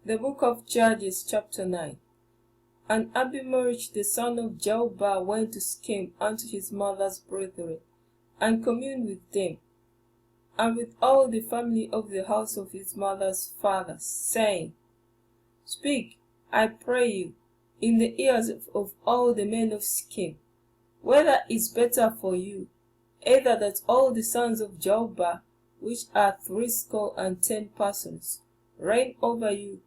The book of Judges, chapter 9. And Abimelech the son of Jerubbaal went to Shechem unto his mother's brethren, and communed with them, and with all the family of the house of his mother's father, saying, Speak, I pray you, in the ears of all the men of Shechem, whether is better for you, either that all the sons of Jerubbaal, which are 70 persons, reign over you,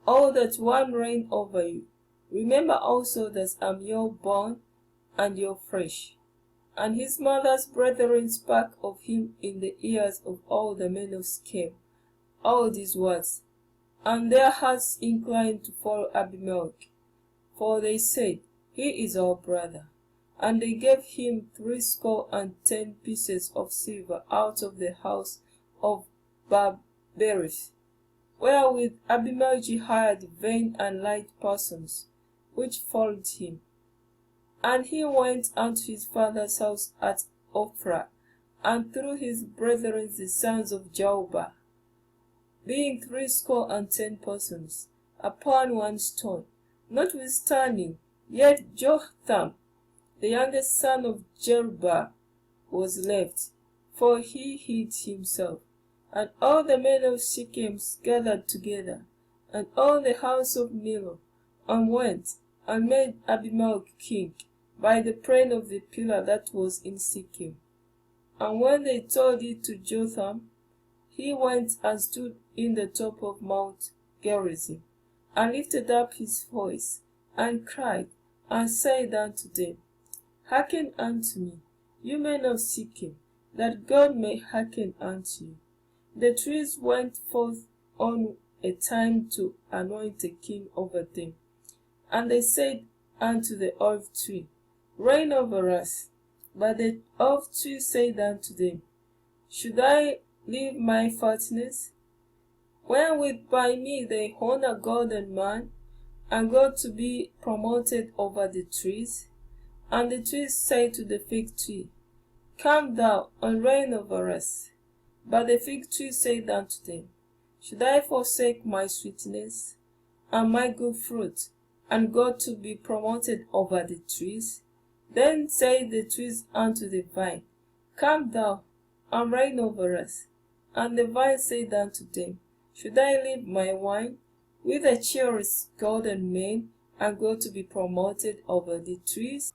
or that one reign over you. Remember also that I am your bone and your flesh. And his mother's brethren spake of him in the ears of all the men of Shechem all these words, and their hearts inclined to follow Abimelech, for they said, He is our brother. And they gave him 70 pieces of silver out of the house of Barberith, wherewith Abimelech hired vain and light persons, which followed him. And he went unto his father's house at Ophrah, and threw his brethren the sons of Jerubbaal, being 70 persons, upon one stone. Notwithstanding, yet Jotham, the youngest son of Jerubbaal, was left, for he hid himself. And all the men of Shechem gathered together, and all the house of Millo, and went and made Abimelech king by the plain of the pillar that was in Shechem. And when they told it to Jotham, he went and stood in the top of Mount Gerizim, and lifted up his voice, and cried, and said unto them, Hearken unto me, you men of Shechem, that God may hearken unto you. The trees went forth on a time to anoint a king over them. And they said unto the olive tree, Reign over us. But the olive tree said unto them, Should I leave my fatness, wherewith by me they honor God and man, and God to be promoted over the trees? And the trees said to the fig tree, Come thou and reign over us. But the fig tree said unto them, Should I forsake my sweetness, and my good fruit, and God to be promoted over the trees? Then said the trees unto the vine, Come thou and reign over us. And the vine said unto them, Should I leave my wine, with the cheerless God and men, and God to be promoted over the trees?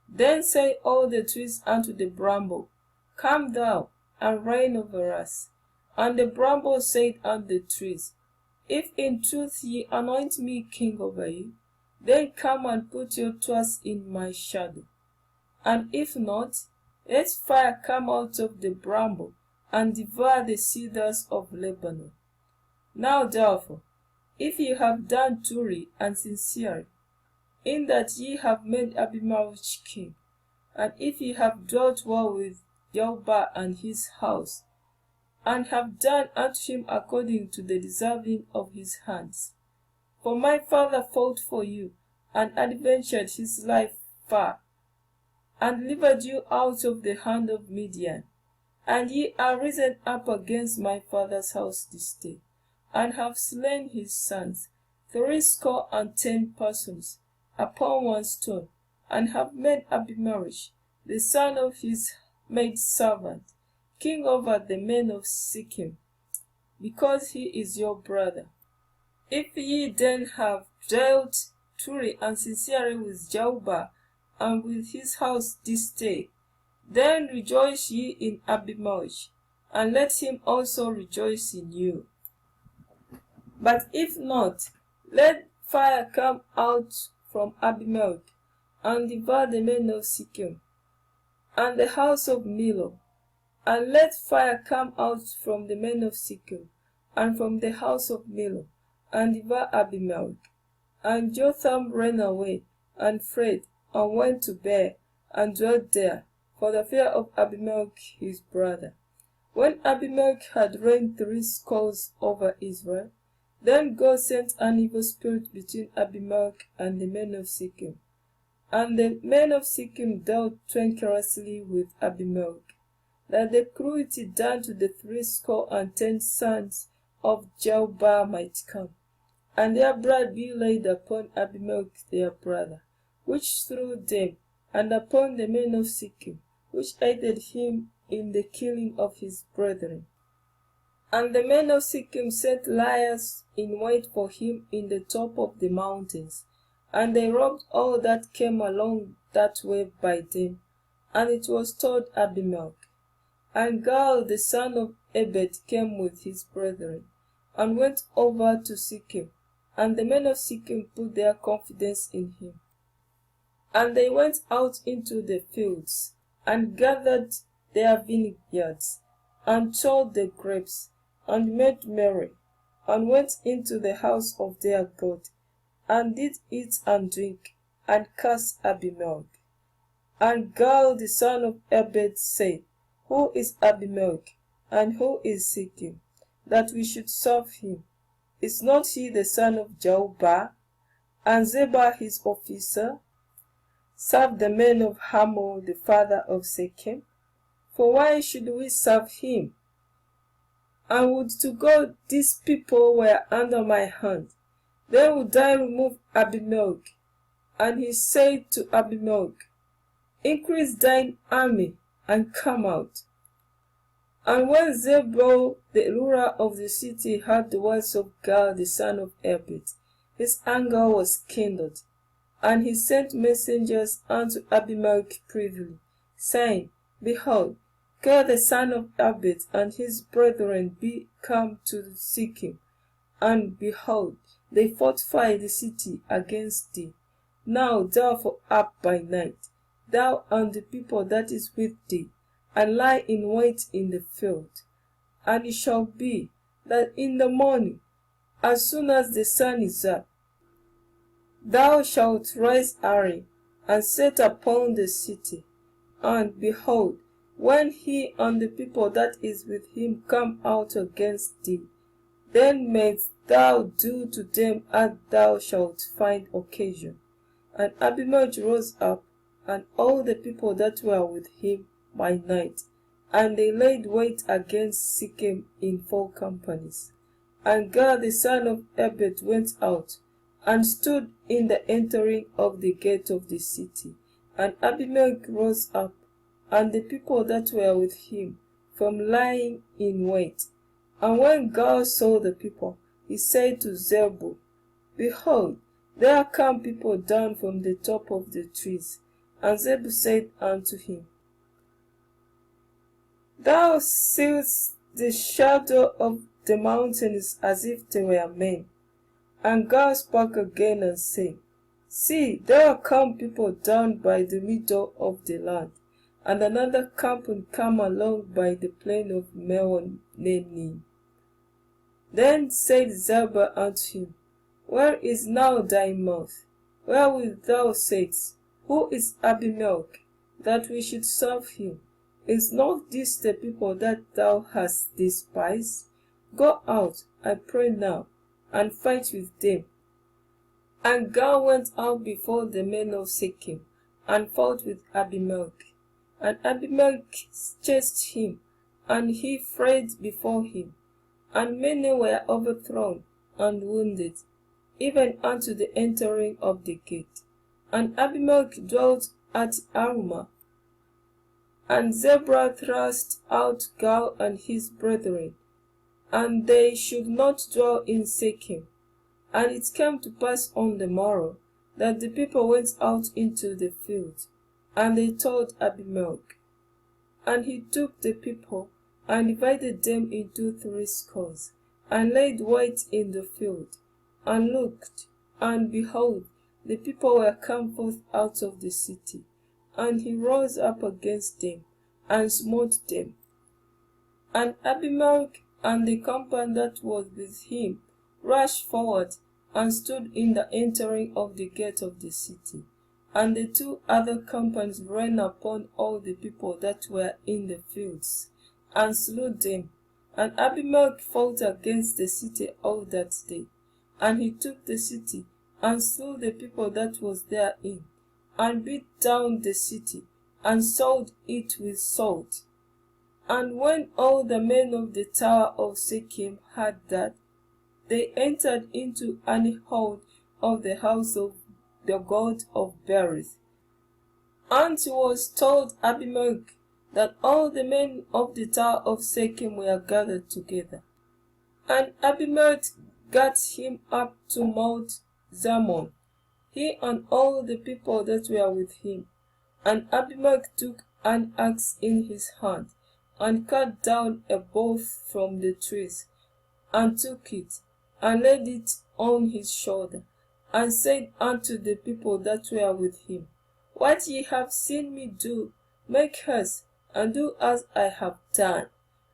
Then said all the trees unto the bramble, Come thou and reign over us. And the bramble said unto the trees, If in truth ye anoint me king over you, then come and put your trust in my shadow. And if not, let fire come out of the bramble, and devour the cedars of Lebanon. Now therefore, if ye have done truly and sincerely, in that ye have made Abimelech king, and if ye have dealt well with Jerubbaal and his house, and have done unto him according to the deserving of his hands. For my father fought for you, and adventured his life far, and delivered you out of the hand of Midian. And ye are risen up against my father's house this day, and have slain his sons, 70 persons, upon one stone, and have made Abimelech, the son of his maidservant, king over the men of Shechem, because he is your brother. If ye then have dealt truly and sincerely with Jerubbaal and with his house this day, then rejoice ye in Abimelech, and let him also rejoice in you. But if not, let fire come out from Abimelech, and devour the men of Shechem, and the house of Millo. And let fire come out from the men of Shechem, and from the house of Millo, and devour Abimelech. And Jotham ran away, and fled, and went to Beer, and dwelt there, for the fear of Abimelech his brother. When Abimelech had reigned 70 over Israel, then God sent an evil spirit between Abimelech and the men of Shechem. And the men of Shechem dealt treacherously with Abimelech, that the cruelty done to the 70 sons of Jerubbaal might come. and their blood be laid upon Abimelech their brother, which slew them, and upon the men of Shechem, which aided him in the killing of his brethren. And the men of Shechem set liers in wait for him in the top of the mountains, and they robbed all that came along that way by them. And it was told Abimelech. And Gaal the son of Ebed came with his brethren, and went over to Shechem, and the men of Shechem put their confidence in him. And they went out into the fields, and gathered their vineyards, and chopped the grapes, and made merry, and went into the house of their God, and did eat and drink, and cursed Abimelech. And Gaal the son of Ebed said, Who is Abimelech, and who is Shechem, that we should serve him? Is not he the son of Jerubbaal, and Zebah his officer? Serve the men of Hamor the father of Shechem? For why should we serve him? And would to God these people were under my hand, then would I remove Abimelech. And he said to Abimelech, Increase thine army, and come out. And when Zebul, the ruler of the city, heard the words of Gaal the son of Ebed, his anger was kindled, and he sent messengers unto Abimelech privily, saying, Behold, Gaal the son of Ebed and his brethren be come to Shechem, and behold, they fortify the city against thee. Now therefore up by night, thou and the people that is with thee, and lie in wait in the field. And it shall be that in the morning, as soon as the sun is up, thou shalt rise early, and set upon the city. And behold, when he and the people that is with him come out against thee, then mayst thou do to them as thou shalt find occasion. And Abimelech rose up, and all the people that were with him by night, and they laid wait against Shechem in 4 companies. And Gaal the son of Ebed went out, and stood in the entering of the gate of the city. And Abimelech rose up, and the people that were with him, from lying in wait. And when Gaal saw the people, he said to Zebul, Behold, there come people down from the top of the trees. And Zebul said unto him, Thou seest the shadow of the mountains as if they were men. And Gaal spoke again and said, See, there come people down by the middle of the land, and another company come along by the plain of Meonenim. Then said Zebul unto him, Where is now thy mouth? Wherewith thou saidst, Who is Abimelech, that we should serve him? Is not this the people that thou hast despised? Go out, I pray now, and fight with them. And Gaal went out before the men of Shechem, and fought with Abimelech. And Abimelech chased him, and he fled before him. And many were overthrown and wounded, even unto the entering of the gate. And Abimelech dwelt at Arumah. And Zebul thrust out Gaal and his brethren, and they should not dwell in Shechem. And it came to pass on the morrow, that the people went out into the field, and they told Abimelech. And he took the people, and divided them into 70, and laid wait in the field, and looked, and behold, the people were come forth out of the city. And he rose up against them, and smote them. And Abimelech and the company that was with him rushed forward, and stood in the entering of the gate of the city. And the 2 other companies ran upon all the people that were in the fields, and slew them. And Abimelech fought against the city all that day. And he took the city, and slew the people that was therein, and beat down the city, and sold it with salt. And when all the men of the tower of Shechem heard that, they entered into an hold of the house of the god of Berith. And it was told Abimelech that all the men of the tower of Shechem were gathered together. And Abimelech got him up to Mount Zammon, he and all the people that were with him. And Abimelech took an axe in his hand, and cut down a bough from the trees, and took it, and laid it on his shoulder, and said unto the people that were with him, What ye have seen me do, make haste, and do as I have done.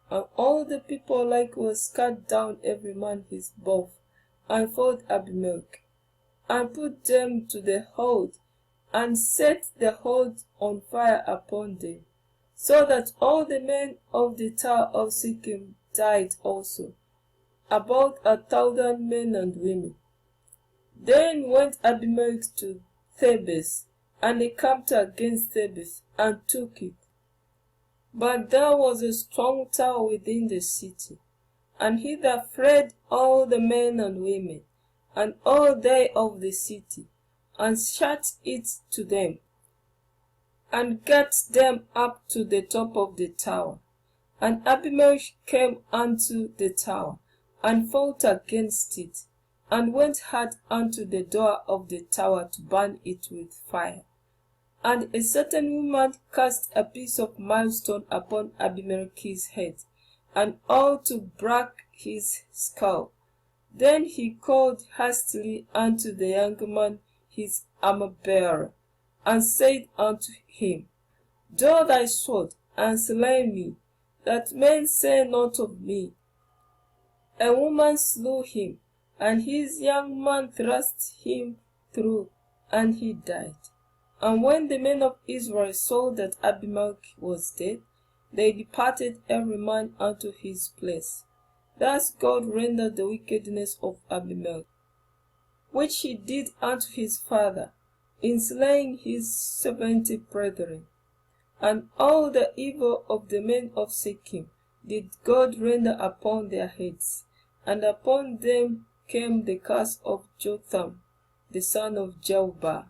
And all the people likewise cut down every man his bough, and fought Abimelech, and put them to the hold, and set the hold on fire upon them, so that all the men of the tower of Shechem died also, about 1,000 men and women. Then went Abimelech to Thebes, and encamped against Thebes, and took it. But there was a strong tower within the city, and hither fled all the men and women, and all they of the city, and shut it to them, and got them up to the top of the tower. And Abimelech came unto the tower, and fought against it, and went hard unto the door of the tower to burn it with fire. And a certain woman cast a piece of milestone upon Abimelech's head, and all to break his skull. Then he called hastily unto the young man his armor-bearer, and said unto him, Draw thy sword, and slay me, that men say not of me, A woman slew him, and his young man thrust him through, and he died. And when the men of Israel saw that Abimelech was dead, they departed every man unto his place. Thus God rendered the wickedness of Abimelech, which he did unto his father, in slaying his 70 brethren. And all the evil of the men of Shechem did God render upon their heads, and upon them came the curse of Jotham, the son of Jerubbaal.